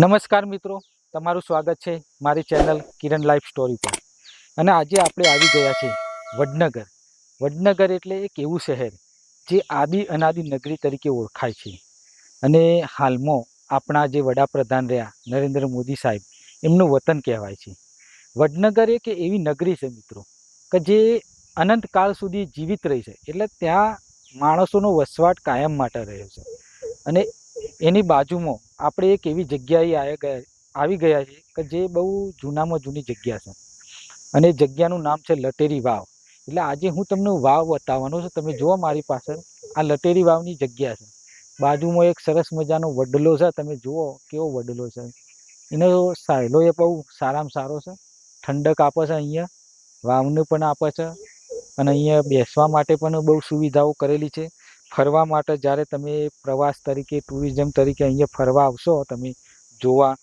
નમસ્કાર મિત્રો, તમારું સ્વાગત છે મારી ચેનલ કિરણ લાઈફ સ્ટોરી પર. અને આજે આપણે આવી ગયા છે વડનગર. વડનગર એટલે એક એવું શહેર જે આદિ અનાદિ નગરી તરીકે ઓળખાય છે. અને હાલમાં આપણા જે વડાપ્રધાન રહ્યા નરેન્દ્ર મોદી સાહેબ, એમનું વતન કહેવાય છે. વડનગર એક એવી નગરી છે મિત્રો કે જે અનંતકાળ સુધી જીવિત રહી છે. એટલે ત્યાં માણસોનો વસવાટ કાયમ માટે રહ્યો છે. અને એની બાજુમાં આપણે એક એવી જગ્યાએ આવી ગયા છીએ કે જે બહુ જૂનામાં જૂની જગ્યા છે. અને એ જગ્યાનું નામ છે લટેરી વાવ. એટલે આજે હું તમને વાવ બતાવવાનો છું. તમે જુઓ મારી પાછળ, આ લટેરી વાવની જગ્યા છે. બાજુમાં એક સરસ મજાનો વડલો છે. તમે જુઓ કેવો વડલો છે. એનો સાયલો એ બહુ સારામાં સારો છે. ઠંડક આપે છે અહીંયા, વાવને પણ આપે છે. અને અહીંયા બેસવા માટે પણ બહુ સુવિધાઓ કરેલી છે. ફરવા માટે જ્યારે તમે પ્રવાસ તરીકે ટુરિઝમ તરીકે અહીંયા ફરવા આવશો તમે જોવા,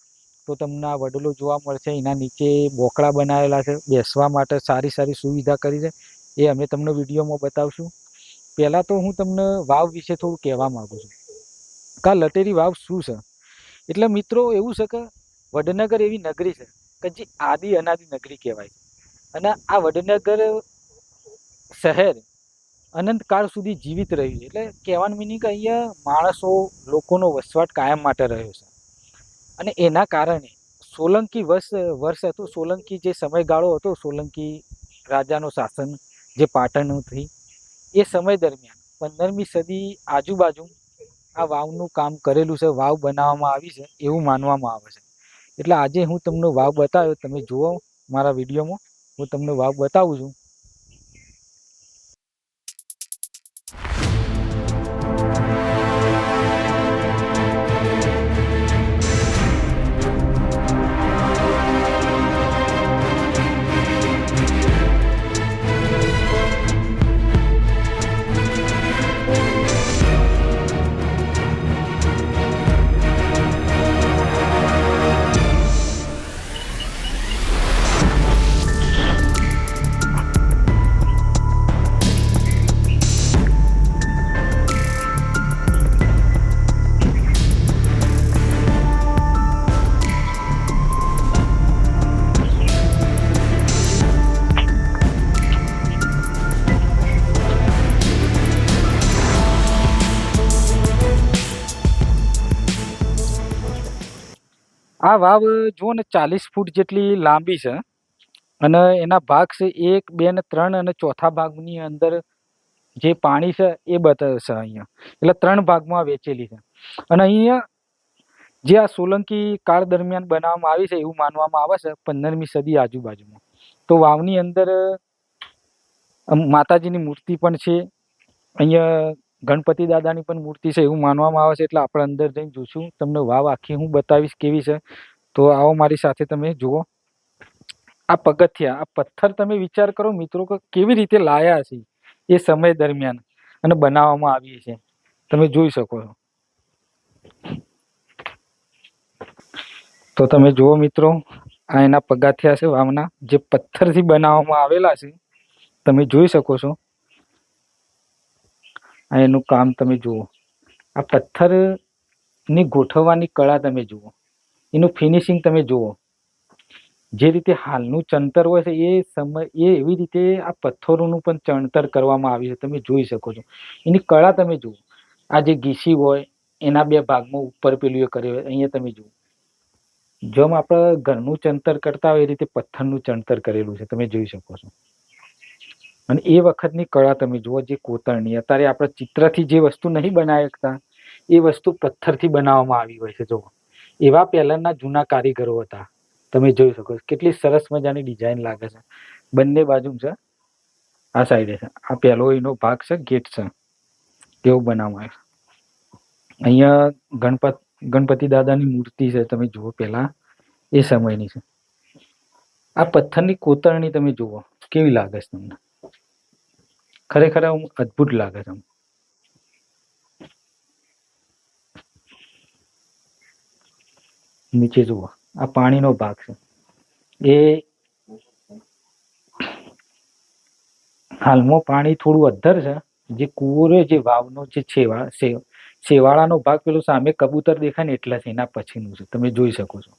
તો તમને આ વડલો જોવા મળશે. એના નીચે બોકડા બનાવેલા છે, બેસવા માટે સારી સારી સુવિધા કરી છે. એ અમે તમને વિડીયોમાં બતાવશું. પહેલાં તો હું તમને વાવ વિશે થોડું કહેવા માગું છું કે આ લટેરી વાવ શું છે. એટલે મિત્રો એવું છે કે વડનગર એવી નગરી છે કે જે આદિ અનાદિ નગરી કહેવાય. અને આ વડનગર શહેર અનંતકાળ સુધી જીવિત રહ્યું છે. એટલે કહેવાનું મિનિંગ કે અહીંયા માણસો, લોકોનો વસવાટ કાયમ માટે રહ્યો છે. અને એના કારણે સોલંકી વર્ષ હતું. સોલંકી જે સમયગાળો હતો, સોલંકી રાજાનો શાસન જે પાટણથી, એ સમય દરમિયાન 15મી સદી આજુબાજુ આ વાવનું કામ કરેલું છે. વાવ બનાવવામાં આવી છે એવું માનવામાં આવે છે. એટલે આજે હું તમને વાવ બતાવ્યો, તમે જુઓ મારા વિડીયોમાં, હું તમને વાવ બતાવું છું. આ વાવ જુઓ ને 40 ફૂટ જેટલી લાંબી છે. અને એના ભાગ છે 1, 2 ને 3. અને ચોથા ભાગની અંદર જે પાણી છે એ બતાવે છે અહીંયા. એટલે 3 ભાગમાં વેચેલી છે. અને અહીંયા જે આ સોલંકી કાળ દરમિયાન બનાવવામાં આવી છે એવું માનવામાં આવે છે, 15મી સદી આજુબાજુમાં. તો વાવની અંદર માતાજીની મૂર્તિ પણ છે. અહીંયા ગણપતિ દાદાની પણ મૂર્તિ છે એવું માનવામાં આવે છે. એટલે આપણે અંદર જઈને જોઈશું. તમને વાવ આખી હું બતાવીશ કેવી છે. તો આવો મારી સાથે, તમે જુઓ આ પગથિયા, આ પથ્થર તમે વિચાર કરો મિત્રો કે કેવી રીતે લાયા છે એ સમય દરમિયાન અને બનાવવામાં આવી છે. તમે જોઈ શકો છો. તો તમે જુઓ મિત્રો, આ એના પગથિયા છે વાવના, જે પથ્થરથી બનાવવામાં આવેલા છે. તમે જોઈ શકો છો. આ એનું કામ તમે જુઓ. આ પથ્થરની ગોઠવવાની કળા તમે જુઓ, એનું ફિનિશિંગ તમે જુઓ. જે રીતે હાલનું ચણતર હોય છે એવી રીતે આ પથ્થરોનું પણ ચણતર કરવામાં આવ્યું છે. તમે જોઈ શકો છો. એની કળા તમે જુઓ. આ જે ઘીસી હોય એના 2 ભાગમાં ઉપર પેલું એ કર્યું હોય. અહીંયા તમે જુઓ, જેમ આપણે ઘરનું ચણતર કરતા હોય એ રીતે પથ્થરનું ચણતર કરેલું છે. તમે જોઈ શકો છો. અને એ વખતની કળા તમે જુઓ, જે કોતરણી. અત્યારે આપણે ચિત્રથી જે વસ્તુ નહીં બનાવી શકતા એ વસ્તુ પથ્થરથી બનાવવામાં આવી હોય છે. જુઓ, એવા પહેલાંના જૂના કારીગરો હતા. તમે જોઈ શકો છો. કેટલી સરસ મજાની ડિઝાઇન લાગે છે. બંને બાજુ છે. આ સાઈડે છે. આ પહેલો એનો ભાગ છે, ગેટ છે, કેવું બનાવવામાં આવે. અહીંયા ગણપતિ દાદાની મૂર્તિ છે. તમે જુઓ, પહેલા એ સમયની છે. આ પથ્થરની કોતરણી તમે જુઓ કેવી લાગે છે તમને. ખરેખર અદ્ભુત લાગે છે. નીચે જુઓ, આ પાણીનો ભાગ છે. એ હાલમાં પાણી થોડું અદ્ધર છે. જે કૂવો રહ્યો, જે વાવનો જે છે શેવાળાનો ભાગ પેલું સામે કબૂતર દેખાય ને એટલા છે, એના પછીનું છે, તમે જોઈ શકો છો.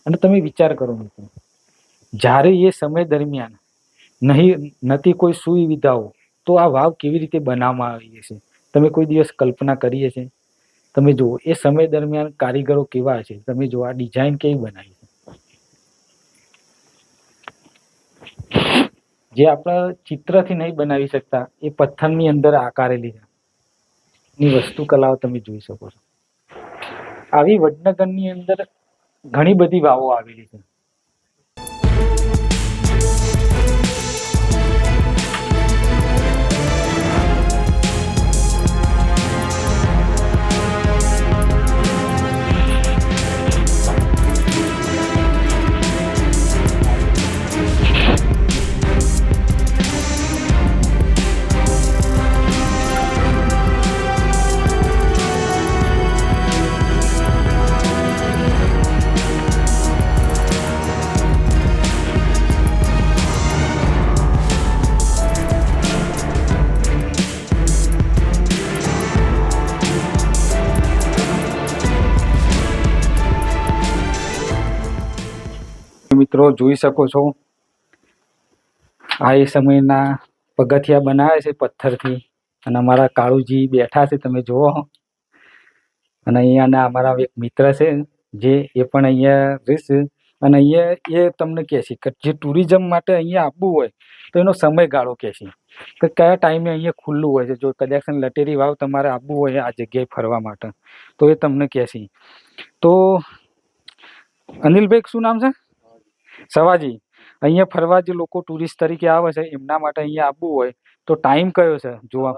અને તમે વિચાર કરો મિત્રો, જ્યારે એ સમય દરમિયાન નથી કોઈ સુવિધાઓ, તો આ વાવ કેવી રીતે બનાવવામાં આવી હશે, તમે કોઈ દિવસ કલ્પના કરી હશે? તમે જુઓ એ સમય દરમિયાન કારીગરો કેવા હશે, તમે જુઓ આ ડિઝાઇન કેવી બનાવી છે, જે આપણે ચિત્રથી નહીં બનાવી શકતા એ પથ્થરની અંદર આકારેલી છે ની વસ્તુ કલાઓ તમે જોઈ શકો છો. આવી વડનગરની અંદર ઘણી બધી વાવો આવેલી છે. મિત્રો જોઈ શકો છો, આ એ સમયના પગથિયા બનાવે છે પથ્થરથી, અને અમારા કાળુજી બેઠા છે, તમે જુઓ. અને અહીંયાના અમારા એક મિત્ર છે, જે એ પણ અહીંયા રહેશે, અને અહીંયા એ તમને કહે છે કે જે ટુરિઝમ માટે અહીંયા આવવું હોય તો એનો સમયગાળો કહે છે કે કયા ટાઈમે અહીંયા ખુલ્લું હોય છે. જો કદાચ લટેરી વાવ તમારે આવવું હોય આ જગ્યાએ ફરવા માટે, તો એ તમને કહે છે. તો અનિલભાઈ શું નામ છે? સવાજી. અહીંયા ફરવા જે લોકો ટુરિસ્ટ તરીકે આવે છે એમના માટે અહીંયા આવવું હોય તો ટાઈમ કયો છે જોવા?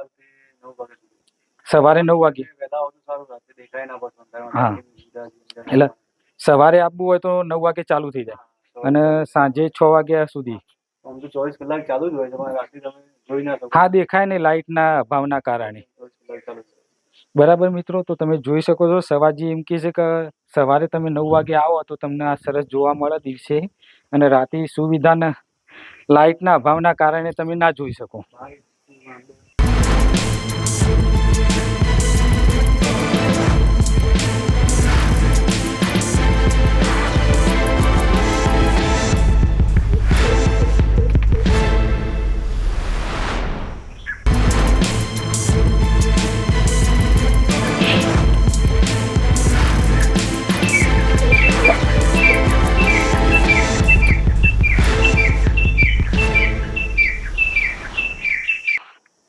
સવારે 9 વાગે. હા, એટલે સવારે આવવું હોય તો 9 વાગે ચાલુ થઈ જાય અને સાંજે 6 વાગ્યા સુધી. 24 કલાક ચાલુ જ હોય છે, રાત્રે તમે જોઈ ના શકો. હા, દેખાય ને લાઇટના અભાવના કારણે. બરાબર મિત્રો, તો તમે જોઈ શકો છો, સવાજી એમ કહે છે કે સવારે તમે 9 વાગે આવો તો તમને આ સરસ જોવા મળે દિવસે, અને રાતે સુવિધાના લાઇટના અભાવના કારણે તમે ના જોઈ શકો.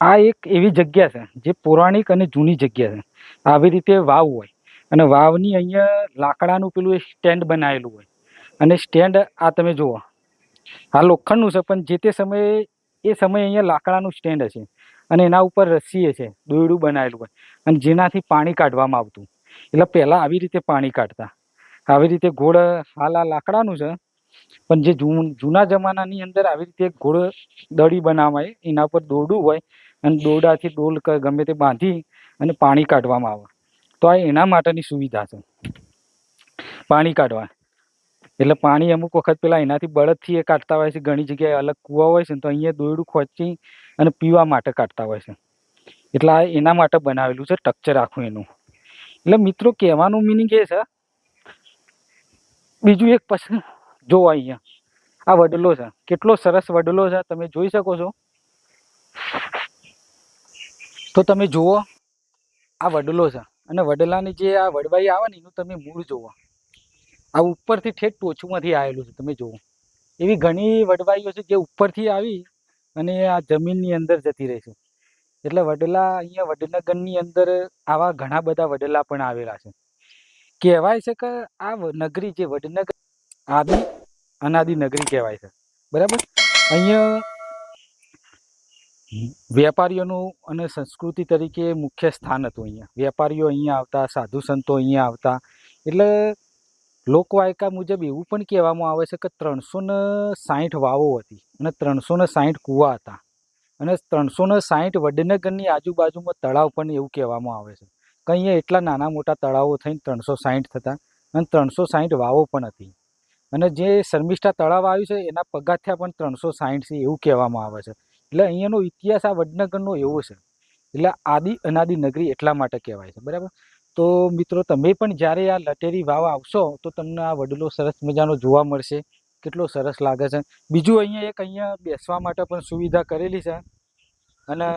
આ એક એવી જગ્યા છે જે પૌરાણિક અને જૂની જગ્યા છે. આવી રીતે વાવ હોય અને વાવની અહીંયા લાકડાનું પેલું એક સ્ટેન્ડ બનાવેલું હોય, અને સ્ટેન્ડ આ તમે જુઓ, આ લોખંડનું છે, પણ જે તે સમયે એ સમયે અહીંયા લાકડાનું સ્ટેન્ડ હશે, અને એના ઉપર રસ્સી છે, દોરડું બનાવેલું હોય, અને જેનાથી પાણી કાઢવામાં આવતું. એટલે પહેલાં આવી રીતે પાણી કાઢતા, આવી રીતે ગોળ. હાલ આ લાકડાનું છે, પણ જે જૂના જમાનાની અંદર આવી રીતે ગોળ દડી બનાવાય, એના ઉપર દોરડું હોય, અને દોરડાથી ડોલ ગમે તે બાંધી અને પાણી કાઢવામાં આવે. તો આ એના માટેની સુવિધા છે, પાણી કાઢવા. એટલે પાણી અમુક વખત પેલા એનાથી બળદથી એ કાઢતા હોય છે, ઘણી જગ્યાએ અલગ કૂવા હોય છે, તો અહીંયા દોરડું ખોચી અને પીવા માટે કાઢતા હોય છે. એટલે આ એના માટે બનાવેલું છે સ્ટ્રક્ચર આખું એનું. એટલે મિત્રો કહેવાનું મિનિંગ એ છે. બીજું એક પછી જો અહીંયા આ વડલો છે, કેટલો સરસ વડલો છે, તમે જોઈ શકો છો. તો તમે જુઓ, આ વડલો છે, અને વડલાની જે આ વડવાઈ આવે ને એનું તમે મૂળ જુઓ. આ ઉપરથી ઠેઠ ટોચમાંથી આવેલું છે, તમે જુઓ. એવી ઘણી વડવાઈઓ છે જે ઉપરથી આવી અને આ જમીનની અંદર જતી રહી છે. એટલે વડલા અહીંયા વડનગરની અંદર આવા ઘણા બધા વડલા પણ આવેલા છે. કહેવાય છે કે આ નગરી જે વડનગર આદિ અનાદિ નગરી કહેવાય છે. બરાબર. અહીંયા વેપારીઓનું અને સંસ્કૃતિ તરીકે મુખ્ય સ્થાન હતું. અહીંયા વેપારીઓ અહીંયા આવતા, સાધુ સંતો અહીંયા આવતા. એટલે લોકવાયકા મુજબ એવું પણ કહેવામાં આવે છે કે 360 વાવો હતી અને 360 કૂવા હતા, અને 360 વડનગરની આજુબાજુમાં તળાવ પણ એવું કહેવામાં આવે છે કે અહીંયા એટલા નાના મોટા તળાવો થઈને 360 થતા, અને 360 વાવો પણ હતી. અને જે શર્મિષ્ઠા તળાવ આવ્યું છે એના પગથિયા પણ 360 છે એવું કહેવામાં આવે છે. એટલે અહીંયાનો ઇતિહાસ આ વડનગરનો એવો છે એટલે આદિ અનાદિ નગરી એટલા માટે કહેવાય છે, બરાબર. તો મિત્રો તમે પણ જ્યારે આ લટેરી વાવ આવશો તો તમને આ વડલો સરસ મજાનો જોવા મળશે. કેટલો સરસ લાગે છે. બીજું અહીંયા બેસવા માટે પણ સુવિધા કરેલી છે, અને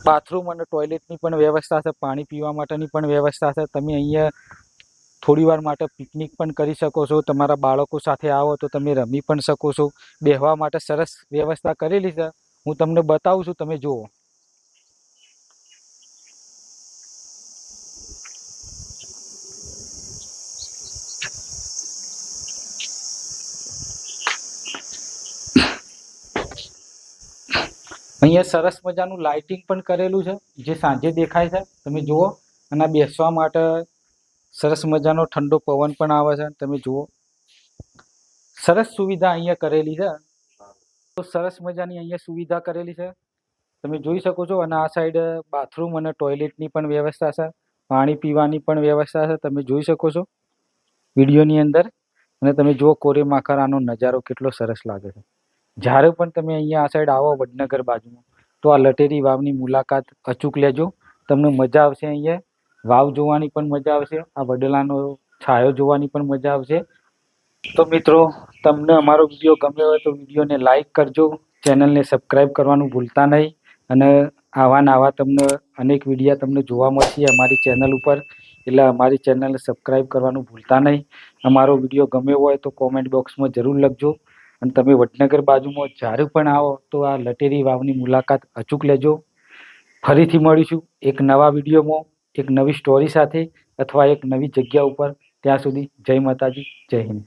બાથરૂમ અને ટોયલેટની પણ વ્યવસ્થા છે, પાણી પીવા માટેની પણ વ્યવસ્થા છે. તમે અહીંયા થોડી વાર માટે પિકનિક પણ કરી શકો છો. તમારા બાળકો સાથે આવો તો તમે રમી પણ શકો છો. બેસવા માટે સરસ વ્યવસ્થા કરેલી છે. હું તમને બતાવું છું, તમે જુઓ. અહીંયા સરસ મજાનું લાઇટિંગ પણ કરેલું છે, જે સાંજે દેખાય છે, તમે જુઓ. અને આ બેસવા માટે સરસ મજાનો ઠંડો પવન પણ આવે છે, તમે જુઓ. સરસ સુવિધા અહીંયા કરેલી છે. તો સરસ મજાની અહીંયા સુવિધા કરેલી છે, તમે જોઈ શકો છો. અને આ સાઈડ બાથરૂમ અને ટોયલેટની પણ વ્યવસ્થા છે, પાણી પીવાની પણ વ્યવસ્થા છે, તમે જોઈ શકો છો વિડીયોની અંદર. અને તમે જુઓ કોરેમાખરાનો નજારો કેટલો સરસ લાગે છે. જ્યારે પણ તમે અહીંયા આ સાઈડ આવો વડનગર બાજુમાં, તો આ લટેરી વાવની મુલાકાત અચૂક લેજો. તમને મજા આવશે. અહીંયા વાવ જોવાની પણ મજા આવશે, આ વડલાનો છાયો જોવાની પણ મજા આવશે. તો મિત્રો, તમને અમારો વિડીયો ગમ્યો હોય તો વિડીયોને લાઈક કરજો, ચેનલને સબસ્ક્રાઈબ કરવાનું ભૂલતા નહીં. અને આવા ને આવા તમને અનેક વિડીયા તમને જોવા મળશે અમારી ચેનલ ઉપર, એટલે અમારી ચેનલને સબસ્ક્રાઈબ કરવાનું ભૂલતા નહીં. અમારો વિડીયો ગમ્યો હોય તો કોમેન્ટ બોક્સમાં જરૂર લખજો. અને તમે વડનગર બાજુમાં જ્યારે પણ આવો તો આ લટેરી વાવની મુલાકાત અચૂક લેજો. ફરીથી મળીશું એક નવા વિડીયોમાં, એક નવી સ્ટોરી સાથે, અથવા એક નવી જગ્યા ઉપર. ત્યાં સુધી જય માતાજી, જય હિન્દ.